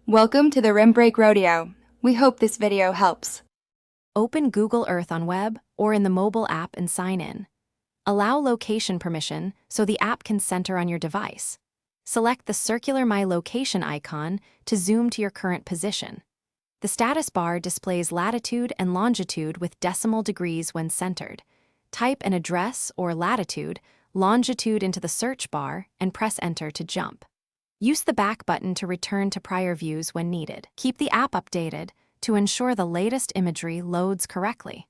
Welcome to the Rim Break Rodeo. We hope this video helps. Open Google Earth on web or in the mobile app and sign in. Allow location permission so the app can center on your device. Select the circular My Location icon to zoom to your current position. The status bar displays latitude and longitude with decimal degrees when centered. Type an address or latitude, longitude into the search bar and press enter to jump. Use the back button to return to prior views when needed. Keep the app updated to ensure the latest imagery loads correctly.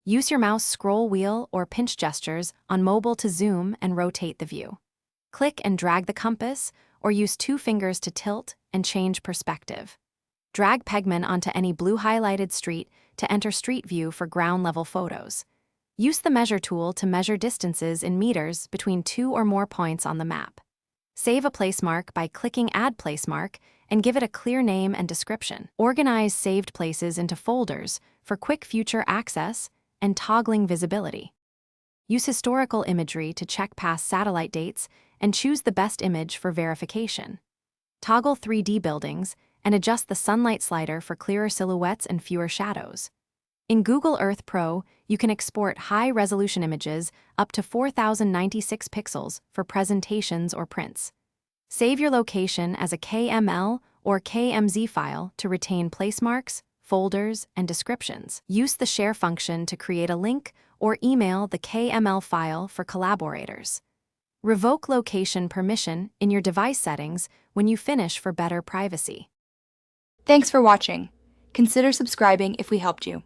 Use your mouse scroll wheel or pinch gestures on mobile to zoom and rotate the view. Click and drag the compass, or use 2 fingers to tilt and change perspective. Drag Pegman onto any blue highlighted street to enter Street View for ground-level photos. Use the Measure tool to measure distances in meters between 2 or more points on the map. Save a placemark by clicking Add Placemark and give it a clear name and description. Organize saved places into folders for quick future access and toggling visibility. Use historical imagery to check past satellite dates and choose the best image for verification. Toggle 3D buildings and adjust the sunlight slider for clearer silhouettes and fewer shadows. In Google Earth Pro, you can export high-resolution images up to 4096 pixels for presentations or prints. Save your location as a KML or KMZ file to retain placemarks, folders, and descriptions. Use the share function to create a link or email the KML file for collaborators. Revoke location permission in your device settings when you finish for better privacy. Thanks for watching. Consider subscribing if we helped you.